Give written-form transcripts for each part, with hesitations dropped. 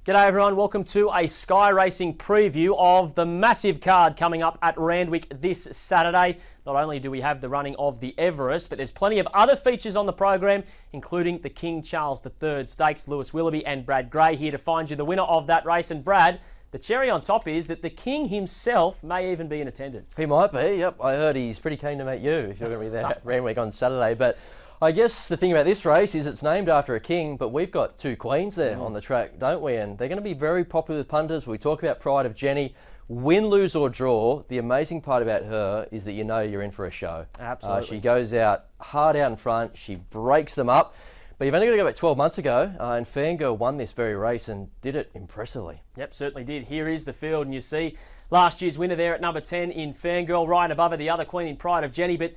G'day everyone, welcome to a Sky Racing preview of the massive card coming up at Randwick this Saturday. Not only do we have the running of the Everest, but there's plenty of other features on the program, including the King Charles III Stakes. Lewis Willoughby and Brad Gray here to find you the winner of that race. And Brad, the cherry on top is that the King himself may even be in attendance. He might be, yep. I heard he's pretty keen to meet you if you're going to be there at Randwick on Saturday. But I guess the thing about this race is it's named after a king, but we've got two queens there on the track, don't we? And they're going to be very popular with punters. We talk about Pride of Jenni. Win, lose or draw, the amazing part about her is that you know you're in for a show. Absolutely. She goes out hard out in front. She breaks them up. But you've only got to go back 12 months ago, and Fangirl won this very race and did it impressively. Yep, certainly did. Here is the field, and you see last year's winner there at number 10 in Fangirl, right above her, the other queen in Pride of Jenni. But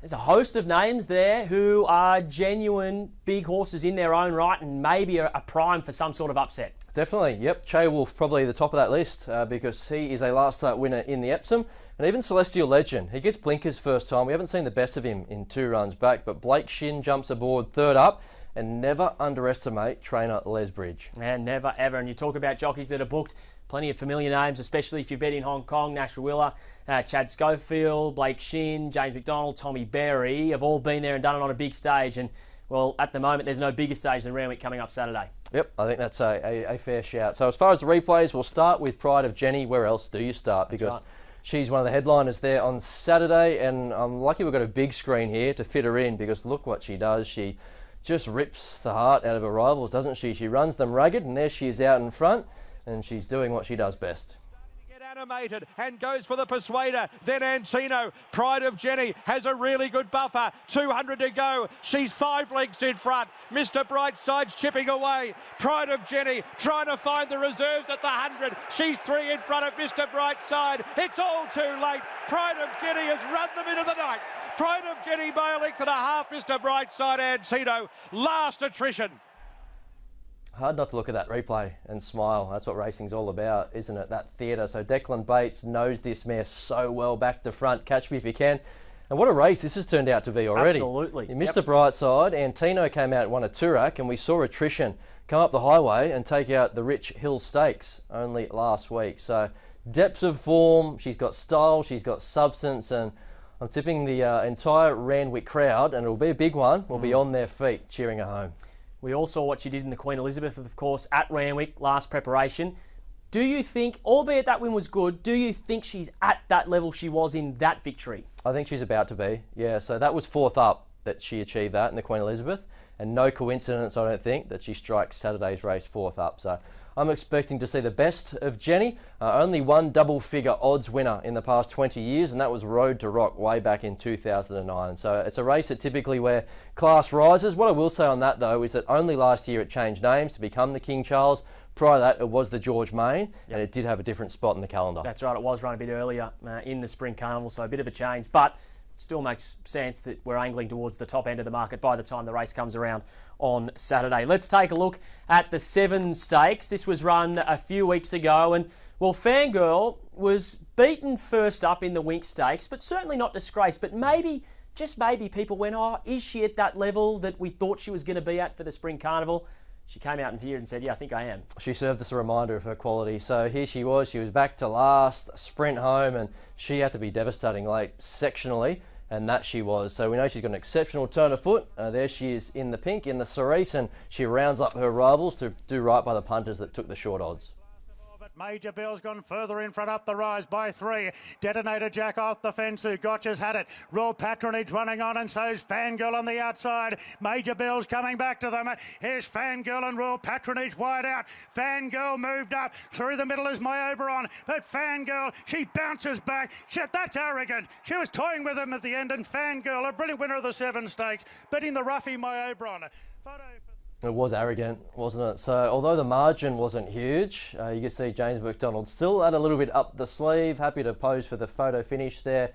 there's a host of names there who are genuine big horses in their own right and maybe a prime for some sort of upset. Definitely, yep. Che Wolf probably the top of that list because he is a last start winner in the Epsom. And even Celestial Legend, he gets blinkers first time. We haven't seen the best of him in 2 runs back, but Blake Shin jumps aboard third up. And never underestimate trainer Les Bridge. And never ever. And you talk about jockeys that are booked, plenty of familiar names, especially if you've bet in Hong Kong. Nash Rawiller, Chad Schofield, Blake Shin, James McDonald, Tommy Berry have all been there and done it on a big stage. And, well, at the moment, there's no bigger stage than Randwick coming up Saturday. Yep, I think that's a fair shout. So as far as the replays, we'll start with Pride of Jenni. Where else do you start? Because she's one of the headliners there on Saturday. And I'm lucky we've got a big screen here to fit her in because look what she does. She just rips the heart out of her rivals, doesn't she? She runs them ragged, and there she is out in front, and she's doing what she does best. Animated and goes for the Persuader, then Antino. Pride of Jenni has a really good buffer, 200 to go. She's 5 lengths in front. Mr. Brightside's chipping away. Pride of Jenni trying to find the reserves at the 100. She's 3 in front of Mr. Brightside. It's all too late. Pride of Jenni has run them into the night. Pride of Jenni by a length and a half. Mr. Brightside, Antino, last attrition. Hard not to look at that replay and smile. That's what racing's all about, isn't it? That theatre. So Declan Bates knows this mare so well back to front. Catch me if you can. And what a race this has turned out to be already. Absolutely. You missed the bright side. Antino came out and won a Toorak, and we saw attrition come up the highway and take out the Rich Hill Stakes only last week. So depth of form, she's got style, she's got substance, and I'm tipping the entire Randwick crowd, and it'll be a big one, will be on their feet cheering her home. We all saw what she did in the Queen Elizabeth, of course, at Randwick last preparation. Do you think, albeit that win was good, do you think she's at that level she was in that victory? I think she's about to be, yeah. So that was 4th up that she achieved that in the Queen Elizabeth. And no coincidence, I don't think, that she strikes Saturday's race 4th up. So I'm expecting to see the best of Jenni. Only one double-figure odds winner in the past 20 years, and that was Road to Rock way back in 2009. So it's a race that typically where class rises. What I will say on that, though, is that only last year it changed names to become the King Charles. Prior to that, it was the George Main, and it did have a different spot in the calendar. That's right, it was run a bit earlier in the Spring Carnival, so a bit of a change, but still makes sense that we're angling towards the top end of the market by the time the race comes around on Saturday. Let's take a look at the 7 Stakes. This was run a few weeks ago, and, well, Fangirl was beaten first up in the Wink Stakes, but certainly not disgraced, but maybe, just maybe, people went, oh, is she at that level that we thought she was going to be at for the Spring Carnival? She came out in here and said, yeah, I think I am. She served us a reminder of her quality. So here she was back to last, sprint home, and she had to be devastating late sectionally, and that she was. So we know she's got an exceptional turn of foot. There she is in the pink, in the cerise, and she rounds up her rivals to do right by the punters that took the short odds. Major Bell's gone further in front up the rise by 3. Detonator Jack off the fence who Gotcha's had it. Royal Patronage running on and so's Fangirl on the outside. Major Bell's coming back to them. Here's Fangirl and Royal Patronage wide out. Fangirl moved up. Through the middle is My Oberon. But Fangirl, she bounces back. Shit, that's arrogant. She was toying with him at the end, and Fangirl, a brilliant winner of the 7 Stakes, beating the roughie My Oberon. It was arrogant, wasn't it? So although the margin wasn't huge, you can see James McDonald still had a little bit up the sleeve, happy to pose for the photo finish there.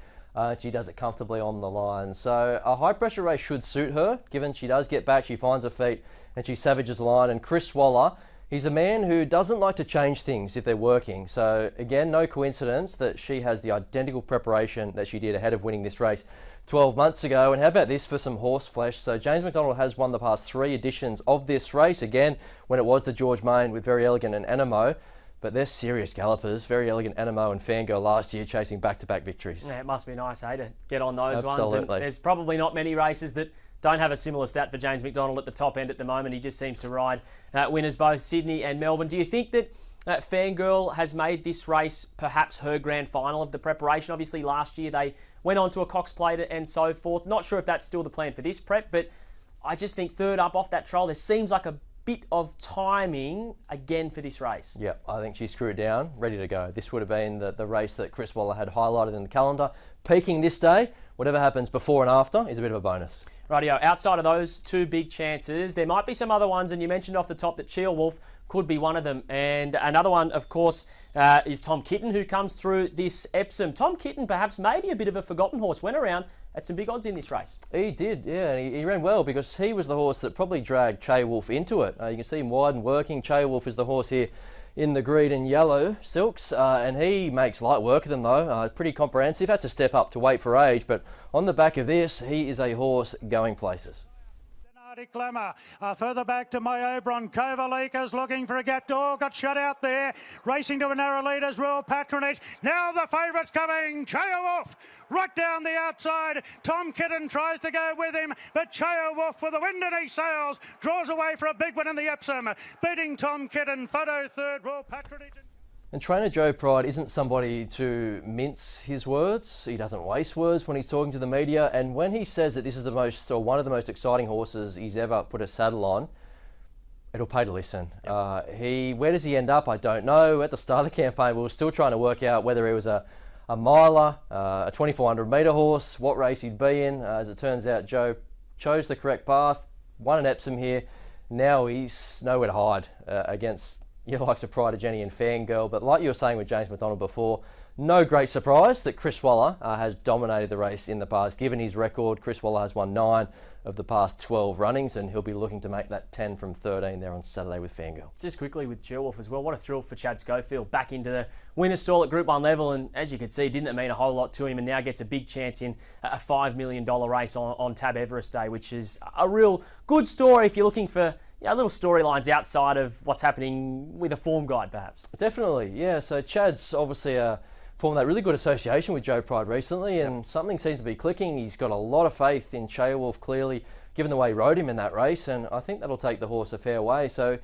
She does it comfortably on the line. So a high pressure race should suit her, given she does get back, she finds her feet, and she savages the line. And Chris Waller, He's a man who doesn't like to change things if they're working. So again, no coincidence that she has the identical preparation that she did ahead of winning this race 12 months ago. And how about this for some horse flesh? So James McDonald has won the past 3 editions of this race. Again, when it was the George Main with Very Elegant and Animo. But they're serious gallopers. Very Elegant, Animo and Fangirl last year chasing back-to-back victories. Yeah, it must be nice, to get on those ones. Absolutely. And there's probably not many races that don't have a similar stat for James McDonald at the top end at the moment. He just seems to ride winners both Sydney and Melbourne. Do you think that Fangirl has made this race perhaps her grand final of the preparation? Obviously, last year they went on to a Cox Plate and so forth. Not sure if that's still the plan for this prep, but I just think third up off that trial, there seems like a bit of timing again for this race. Yeah, I think she's screwed down, ready to go. This would have been the race that Chris Waller had highlighted in the calendar. Peaking this day, whatever happens before and after is a bit of a bonus. Rightio, outside of those 2 big chances, there might be some other ones, and you mentioned off the top that Cheel Wolf could be one of them. And another one, of course, is Tom Kitten, who comes through this Epsom. Tom Kitten, perhaps maybe a bit of a forgotten horse, went around at some big odds in this race. He did, yeah, and he ran well because he was the horse that probably dragged Che Wolf into it. You can see him wide and working. Che Wolf is the horse here in the green and yellow silks, and he makes light work of them though. Pretty comprehensive, has to step up to wait for age, but on the back of this, he is a horse going places. Glamour. Further back to my Oberon. Kovalikas looking for a gap door. Got shut out there. Racing to a narrow lead as Royal Patronage. Now the favourites coming. Cheo Wolf right down the outside. Tom Kitten tries to go with him, but Cheo Wolf with the wind in his sails draws away for a big win in the Epsom. Beating Tom Kitten. Photo third. Royal Patronage. And trainer Joe Pride isn't somebody to mince his words. He doesn't waste words when he's talking to the media. And when he says that this is the most, or one of the most exciting horses he's ever put a saddle on, it'll pay to listen. Yep. Where does he end up? I don't know. At the start of the campaign, we were still trying to work out whether he was a miler, a 2,400 metre horse, what race he'd be in. As it turns out, Joe chose the correct path, won an Epsom here. Now he's nowhere to hide against your likes of Pride of Jenni and Fangirl. But like you were saying with James McDonald before, no great surprise that Chris Waller has dominated the race in the past. Given his record, Chris Waller has won 9 of the past 12 runnings, and he'll be looking to make that 10 from 13 there on Saturday with Fangirl. Just quickly with Cheel Wolf as well, what a thrill for Chad Schofield back into the winner's stall at Group 1 level, and as you can see, didn't mean a whole lot to him, and now gets a big chance in a $5 million race on Tab Everest Day, which is a real good story if you're looking for little storylines outside of what's happening with a form guide, perhaps. Definitely, yeah. So Chad's obviously formed that really good association with Joe Pride recently, and something seems to be clicking. He's got a lot of faith in Che Wolf, clearly, given the way he rode him in that race, and I think that'll take the horse a fair way. So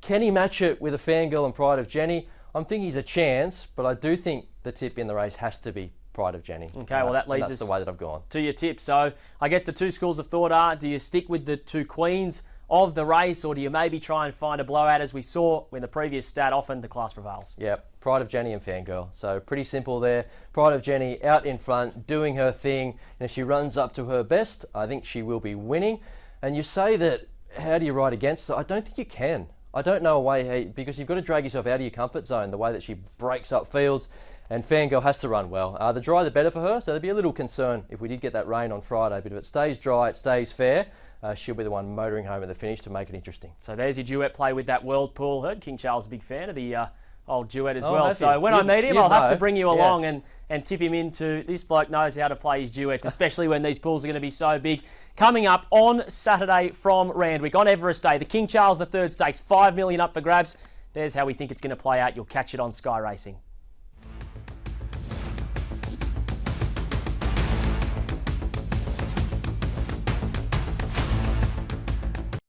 can he match it with a Fangirl and Pride of Jenni? I'm thinking he's a chance, but I do think the tip in the race has to be Pride of Jenni. Okay, well that leads us that's the way that I've gone. To your tip. So I guess the 2 schools of thought are, do you stick with the 2 queens of the race, or do you maybe try and find a blowout, as we saw in the previous stat? Often the class prevails. Yeah, Pride of Jenni and Fangirl. So pretty simple there. Pride of Jenni out in front, doing her thing, and if she runs up to her best, I think she will be winning. And you say that, how do you ride against her? I don't think you can. I don't know a way, because you've got to drag yourself out of your comfort zone, the way that she breaks up fields, and Fangirl has to run well. The drier the better for her, so there'd be a little concern if we did get that rain on Friday, but if it stays dry, it stays fair, she'll be the one motoring home at the finish to make it interesting. So there's your duet play with that Whirlpool. Heard King Charles is a big fan of the old duet as well. So when I meet him, I'll have to bring you along and tip him into, this bloke knows how to play his duets, especially when these pools are going to be so big. Coming up on Saturday from Randwick on Everest Day, the King Charles III Stakes, $5 million up for grabs. There's how we think it's going to play out. You'll catch it on Sky Racing.